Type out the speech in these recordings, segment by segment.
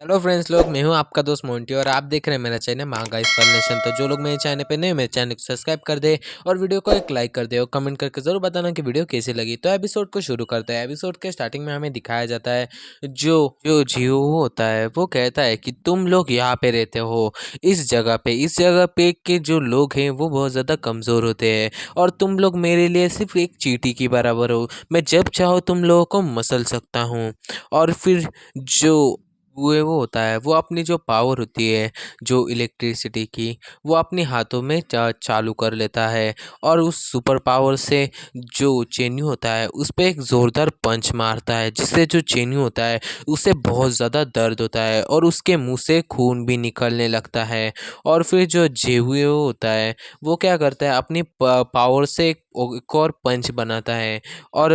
Hello friends लोग, मैं हूं आपका दोस्त मोंटी और आप देख रहे हैं मेरा चैनल मांगा एक्सप्लेनेशन। तो जो लोग मेरे चैनल पे नए, मेरे चैनल को सब्सक्राइब कर दे और वीडियो को एक लाइक कर दे और कमेंट करके जरूर बताना कि वीडियो कैसी लगी। तो एपिसोड को शुरू करते हैं। एपिसोड के स्टार्टिंग में हमें दिखाया जाता है जो जो जीव होता है वो कहता है कि तुम लोग यहाँ पे रहते हो, इस जगह पे के जो लोग हैं वो बहुत ज़्यादा कमज़ोर होते हैं और तुम लोग मेरे लिए सिर्फ एक चींटी की बराबर हो। मैं जब चाहो तुम लोगों को मसल सकता हूँ। और फिर जो वो होता है वो अपनी जो पावर होती है, जो इलेक्ट्रिसिटी की, वो अपने हाथों में चालू कर लेता है और उस सुपर पावर से जो चेन्यू होता है उस पे एक ज़ोरदार पंच मारता है, जिससे जो चेन्यू होता है उसे बहुत ज़्यादा दर्द होता है और उसके मुंह से खून भी निकलने लगता है। और फिर जो जेहुए होता है वो क्या करता है, अपनी पावर से एक और पंच बनाता है और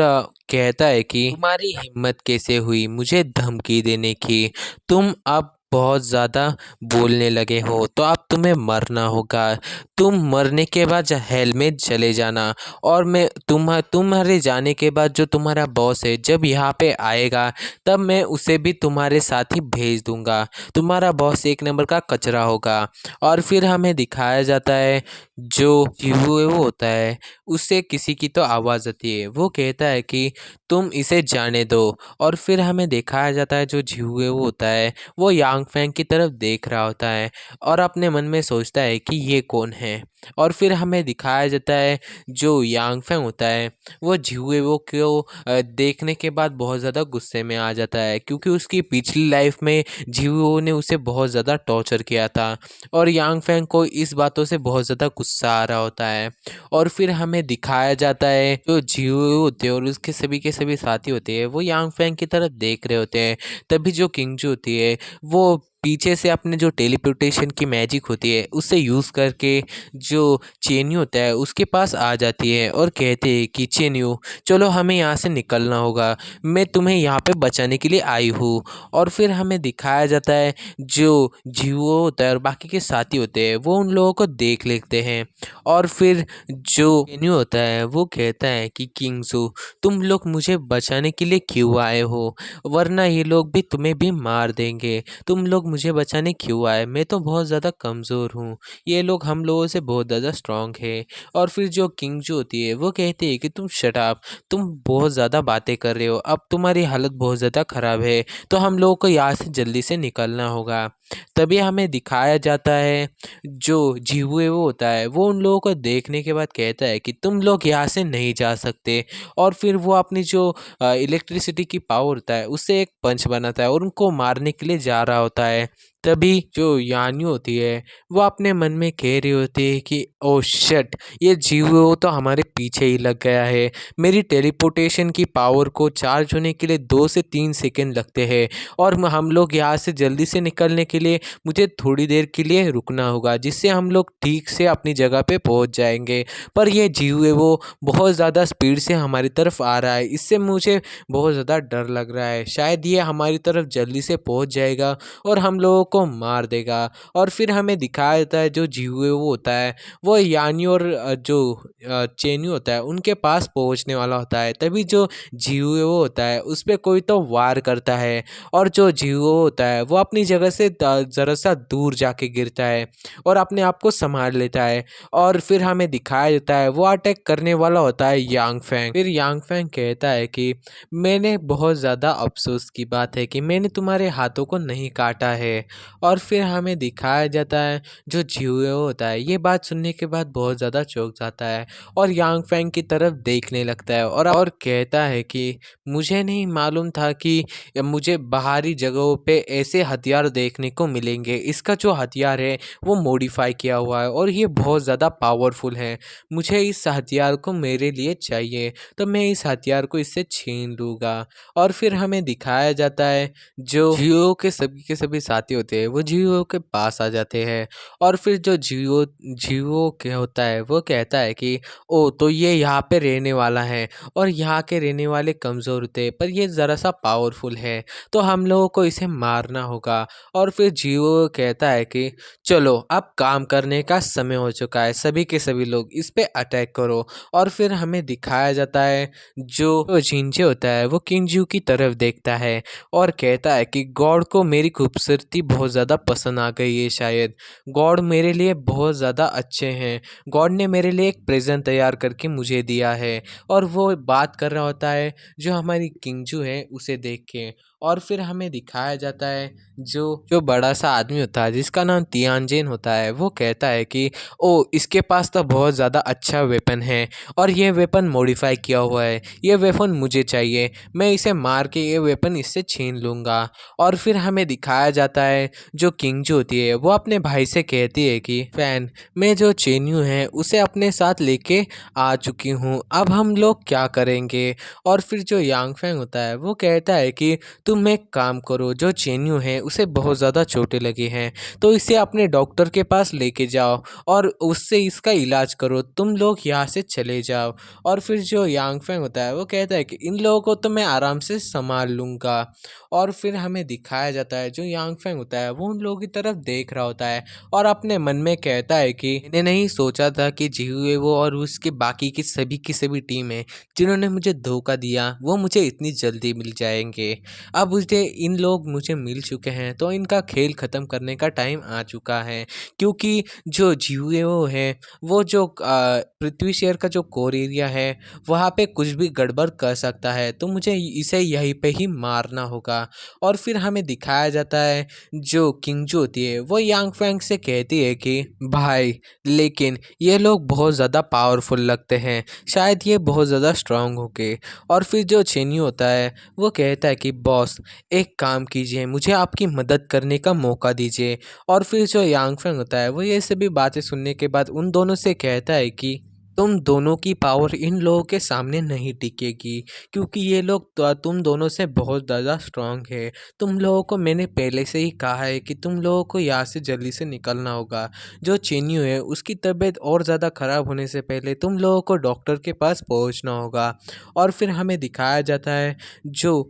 कहता है कि तुम्हारी हिम्मत कैसे हुई मुझे धमकी देने की। तुम अब बहुत ज़्यादा बोलने लगे हो तो अब तुम्हें मरना होगा। तुम मरने के बाद हेल में चले जाना और मैं तुम्हारे जाने के बाद जो तुम्हारा बॉस है जब यहाँ पे आएगा तब मैं उसे भी तुम्हारे साथ ही भेज दूंगा। तुम्हारा बॉस एक नंबर का कचरा होगा। और फिर हमें दिखाया जाता है जो जीवू वो होता है उससे किसी की तो आवाज़ आती है, वो कहता है कि तुम इसे जाने दो। और फिर हमें दिखाया जाता है जो झिहुए वो होता है वो यांग फैंग की तरफ देख रहा होता है और अपने मन में सोचता है कि ये कौन है। और फिर हमें दिखाया जाता है जो यांग फैंग होता है वो झिहुए वो को देखने के बाद बहुत ज़्यादा गुस्से में आ जाता है, क्योंकि उसकी पिछली लाइफ में झिहुओं ने उसे बहुत ज़्यादा टॉर्चर किया था और यांग फैंग को इस बातों से बहुत ज़्यादा गुस्सा आ रहा होता है। और फिर हमें दिखाया जाता है जो झिहुए होते हैं और उसके सभी के सभी साथी होते हैं वो यांग फैंग की तरफ देख रहे होते हैं। तभी जो किंगजू होती है वो पीछे से अपने जो टेलीपोर्टेशन की मैजिक होती है उससे यूज़ करके जो चेन्यू होता है उसके पास आ जाती है और कहते हैं कि चेन्यू चलो हमें यहाँ से निकलना होगा, मैं तुम्हें यहाँ पे बचाने के लिए आई हूँ। और फिर हमें दिखाया जाता है जो जीवो होता है और बाकी के साथी होते हैं वो उन लोगों को देख लेते हैं। और फिर जो चेन्यू होता है वो कहता है कि किंगजू तुम लोग मुझे बचाने के लिए क्यों आए हो, वरना ये लोग भी तुम्हें भी मार देंगे। तुम लोग मुझे बचाने क्यों आए, मैं तो बहुत ज़्यादा कमज़ोर हूँ, ये लोग हम लोगों से बहुत ज़्यादा स्ट्रांग है। और फिर जो किंग जो होती है वो कहती है कि तुम शट अप, तुम बहुत ज़्यादा बातें कर रहे हो, अब तुम्हारी हालत बहुत ज़्यादा ख़राब है तो हम लोगों को यहाँ से जल्दी से निकलना होगा। तभी हमें दिखाया जाता है जो जीवुए वो होता है वो उन लोगों को देखने के बाद कहता है कि तुम लोग यहाँ से नहीं जा सकते। और फिर वो अपनी जो इलेक्ट्रिसिटी की पावर होता है उससे एक पंच बनाता है और उनको मारने के लिए जा रहा होता है। तभी जो यान्यू होती है वो अपने मन में कह रही होती है कि ओ शिट, ये जीव वो तो हमारे पीछे ही लग गया है। मेरी टेलीपोर्टेशन की पावर को चार्ज होने के लिए 2 से 3 सेकंड लगते हैं और हम लोग यहाँ से जल्दी से निकलने के लिए मुझे थोड़ी देर के लिए रुकना होगा, जिससे हम लोग ठीक से अपनी जगह पे पहुँच जाएंगे। पर ये जीव है वो बहुत ज़्यादा स्पीड से हमारी तरफ आ रहा है, इससे मुझे बहुत ज़्यादा डर लग रहा है, शायद ये हमारी तरफ जल्दी से पहुँच जाएगा और हम लोगों को मार देगा। और फिर हमें दिखाया जाता है जो जीव है वो होता है वो यानी और जो चेन्यू होता है उनके पास पहुंचने वाला होता है। तभी जो जीव है वो होता है उस पर कोई तो वार करता है और जो जीव होता है वो अपनी जगह से ज़रा सा दूर जाके गिरता है और अपने आप को संभाल लेता है। और फिर हमें दिखाया जाता है वो अटैक करने वाला होता है यांग फैंग। फिर यांग फैंग कहता है कि मैंने बहुत ज़्यादा अफसोस की बात है कि मैंने तुम्हारे हाथों को नहीं काटा है। और फिर हमें दिखाया जाता है जो जिहुए होता है ये बात सुनने के बाद बहुत ज़्यादा चौंक जाता है और यांग फैंग की तरफ देखने लगता है और कहता है कि मुझे नहीं मालूम था कि मुझे बाहरी जगहों पे ऐसे हथियार देखने को मिलेंगे। इसका जो हथियार है वो मॉडिफाई किया हुआ है और ये बहुत ज़्यादा पावरफुल है। मुझे इस हथियार को मेरे लिए चाहिए तो मैं इस हथियार को इससे छीन लूँगा। और फिर हमें दिखाया जाता है जो जियो के सभी साथी होते होते हैं वो जियो के पास आ जाते हैं। और फिर जो जियो जियो क्या होता है वो कहता है कि ओ तो ये यहाँ पे रहने वाला है और यहाँ के रहने वाले कमज़ोर होते हैं पर ये ज़रा सा पावरफुल है, तो हम लोगों को इसे मारना होगा। और फिर जियो कहता है कि चलो अब काम करने का समय हो चुका है, सभी के सभी लोग इस पे अटैक करो। और फिर हमें दिखाया जाता है जो जिंजे होता है वो किंजू की तरफ देखता है और कहता है कि गॉड को मेरी खूबसूरती बहुत ज़्यादा पसंद आ गई है, शायद गॉड मेरे लिए बहुत ज़्यादा अच्छे हैं, गॉड ने मेरे लिए एक प्रेजेंट तैयार करके मुझे दिया है। और वो बात कर रहा होता है जो हमारी किंजू है उसे देख के। और फिर हमें दिखाया जाता है जो जो बड़ा सा आदमी होता है जिसका नाम तियानजेन होता है, वो कहता है कि ओ इसके पास तो बहुत ज़्यादा अच्छा वेपन है और ये वेपन मॉडिफाई किया हुआ है, ये वेपन मुझे चाहिए, मैं इसे मार के ये वेपन इससे छीन लूँगा। और फिर हमें दिखाया जाता है जो किंगजू होती है वो अपने भाई से कहती है कि फैन मैं जो चेन्यू है उसे अपने साथ लेके आ चुकी हूँ, अब हम लोग क्या करेंगे। और फिर जो यांग फैंग होता है वो कहता है कि तुम एक काम करो, जो चेन्यू है उसे बहुत ज़्यादा चोटें लगी हैं तो इसे अपने डॉक्टर के पास लेके जाओ और उससे इसका इलाज करो, तुम लोग यहाँ से चले जाओ। और फिर जो यांग फैंग होता है वो कहता है कि इन लोगों को तो मैं आराम से संभाल लूँगा। और फिर हमें दिखाया जाता है जो यांग फैंग होता है वो उन लोगों की तरफ देख रहा होता है और अपने मन में कहता है कि मैंने नहीं सोचा था कि जिहुए वो और उसके बाकी की सभी टीम है जिन्होंने मुझे धोखा दिया वो मुझे इतनी जल्दी मिल जाएंगे। अब मुझे इन लोग मुझे मिल चुके हैं तो इनका खेल ख़त्म करने का टाइम आ चुका है, क्योंकि जो जिहुए वो है वो जो पृथ्वी शेयर का जो कोर एरिया है वहाँ पे कुछ भी गड़बड़ कर सकता है, तो मुझे इसे यहीं पे ही मारना होगा। और फिर हमें दिखाया जाता है जो किंगजू होती है वो यांग फैंग से कहती है कि भाई लेकिन ये लोग बहुत ज़्यादा पावरफुल लगते हैं, शायद ये बहुत ज़्यादा स्ट्रांग होके। और फिर जो चेन्यू होता है वो कहता है कि बॉस एक काम कीजिए, मुझे आपकी मदद करने का मौका दीजिए। और फिर जो यांग फैंग होता है वो ये सभी बातें सुनने के बाद उन दोनों से कहता है कि तुम दोनों की पावर इन लोगों के सामने नहीं टिकेगी, क्योंकि ये लोग तुम दोनों से बहुत ज़्यादा स्ट्रांग है। तुम लोगों को मैंने पहले से ही कहा है कि तुम लोगों को यहाँ से जल्दी से निकलना होगा। जो चेन्यू है उसकी तबीयत और ज़्यादा ख़राब होने से पहले तुम लोगों को डॉक्टर के पास पहुँचना होगा। और फिर हमें दिखाया जाता है जो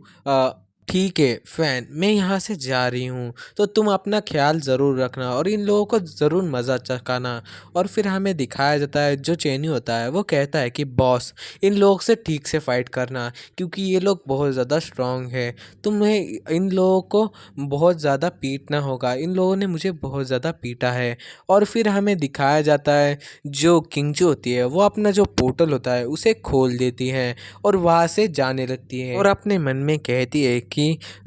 ठीक है फैन मैं यहाँ से जा रही हूँ, तो तुम अपना ख्याल ज़रूर रखना और इन लोगों को ज़रूर मज़ा चखाना। और फिर हमें दिखाया जाता है जो चेन्यू होता है वो कहता है कि बॉस इन लोग से ठीक से फाइट करना, क्योंकि ये लोग बहुत ज़्यादा स्ट्रांग है, तुम्हें इन लोगों को बहुत ज़्यादा पीटना होगा, इन लोगों ने मुझे बहुत ज़्यादा पीटा है। और फिर हमें दिखाया जाता है जो किंगजू होती है वो अपना जो पोर्टल होता है उसे खोल देती है और वहाँ से जाने लगती है और अपने मन में कहती है कि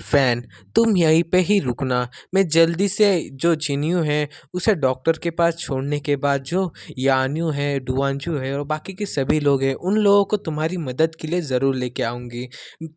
फैन तुम यहीं पे ही रुकना, मैं जल्दी से जो जिन्यू है उसे डॉक्टर के पास छोड़ने के बाद जो यान्यू है, डुआंजू है और बाकी के सभी लोग हैं उन लोगों को तुम्हारी मदद के लिए ज़रूर लेके आऊँगी,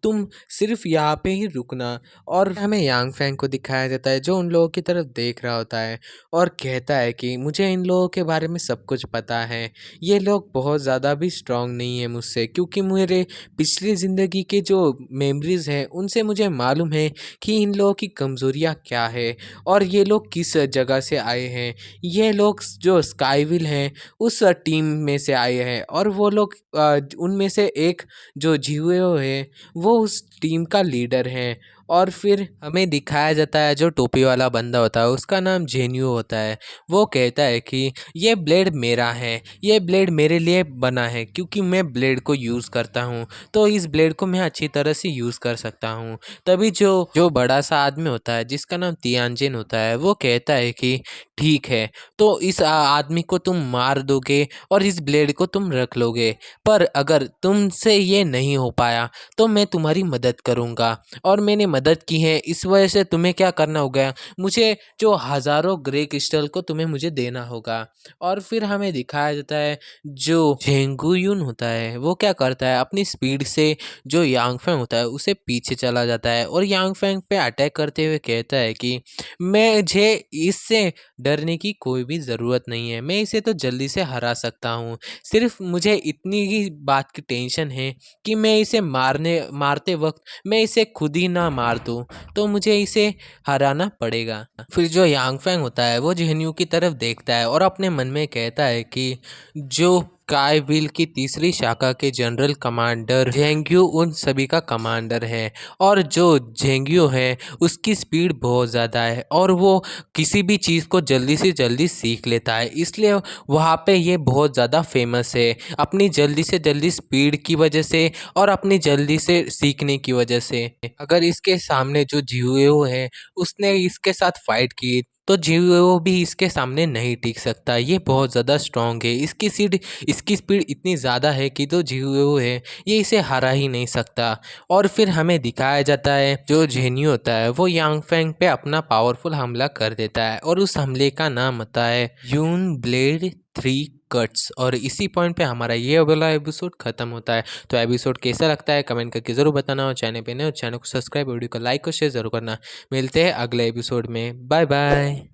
तुम सिर्फ यहाँ पे ही रुकना। और हमें यांग फैंग को दिखाया जाता है जो उन लोगों की तरफ देख रहा होता है और कहता है कि मुझे इन लोगों के बारे में सब कुछ पता है, ये लोग बहुत ज़्यादा भी स्ट्रांग नहीं है मुझसे, क्योंकि मेरे पिछली ज़िंदगी के जो मेमोरीज़ हैं उनसे मुझे मालूम है कि इन लोगों की कमज़ोरियाँ क्या है और ये लोग किस जगह से आए हैं। ये लोग जो स्काईविल हैं उस टीम में से आए हैं और वो लोग उनमें से एक जो जिहुओ है वो उस टीम का लीडर है। और फिर हमें दिखाया जाता है जो टोपी वाला बंदा होता है उसका नाम जेन्यू होता है, वो कहता है कि ये ब्लेड मेरा है, ये ब्लेड मेरे लिए बना है क्योंकि मैं ब्लेड को यूज़ करता हूँ, तो इस ब्लेड को मैं अच्छी तरह से यूज़ कर सकता हूँ। तभी जो जो बड़ा सा आदमी होता है जिसका नाम तियानजिन होता है वो कहता है कि ठीक है, तो इस आदमी को तुम मार दोगे और इस ब्लेड को तुम रख लोगे, पर अगर तुमसे ये नहीं हो पाया तो मैं तुम्हारी मदद करूँगा और मैंने मदद की है, इस वजह से तुम्हें क्या करना होगा, मुझे जो हज़ारों ग्रे क्रिस्टल को तुम्हें मुझे देना होगा। और फिर हमें दिखाया जाता है जो झेंगुयुन होता है वो क्या करता है, अपनी स्पीड से जो यांगफेंग होता है उसे पीछे चला जाता है और यांगफेंग पे अटैक करते हुए कहता है कि मुझे इससे डरने की कोई भी ज़रूरत नहीं है, मैं इसे तो जल्दी से हरा सकता हूँ, सिर्फ मुझे इतनी ही बात की टेंशन है कि मैं इसे मारते वक्त मैं इसे खुद ही ना मार मार दूँ तो मुझे इसे हराना पड़ेगा। फिर जो यांग फैंग होता है वो जेन्यू की तरफ देखता है और अपने मन में कहता है कि जो काय विल की तीसरी शाखा के जनरल कमांडर जेंग्यू उन सभी का कमांडर है, और जो जेंग्यू है उसकी स्पीड बहुत ज़्यादा है और वो किसी भी चीज़ को जल्दी से जल्दी सीख लेता है, इसलिए वहाँ पे ये बहुत ज़्यादा फेमस है अपनी जल्दी से जल्दी स्पीड की वजह से और अपनी जल्दी से सीखने की वजह से। अगर इसके सामने जो जियो है उसने इसके साथ फाइट की तो जियो भी इसके सामने नहीं टिक सकता, ये बहुत ज़्यादा स्ट्रांग है, इसकी स्पीड इतनी ज़्यादा है कि जो जियो है ये इसे हरा ही नहीं सकता। और फिर हमें दिखाया जाता है जो जेन्यू होता है वो यांग फैंग पे अपना पावरफुल हमला कर देता है और उस हमले का नाम होता है यून ब्लेड 3 कट्स। और इसी पॉइंट पे हमारा ये वाला एपिसोड खत्म होता है। तो एपिसोड कैसा लगता है कमेंट करके ज़रूर बताना, और चैनल पे नए हो चैनल को सब्सक्राइब, वीडियो को लाइक और शेयर जरूर करना। मिलते हैं अगले एपिसोड में, बाय बाय।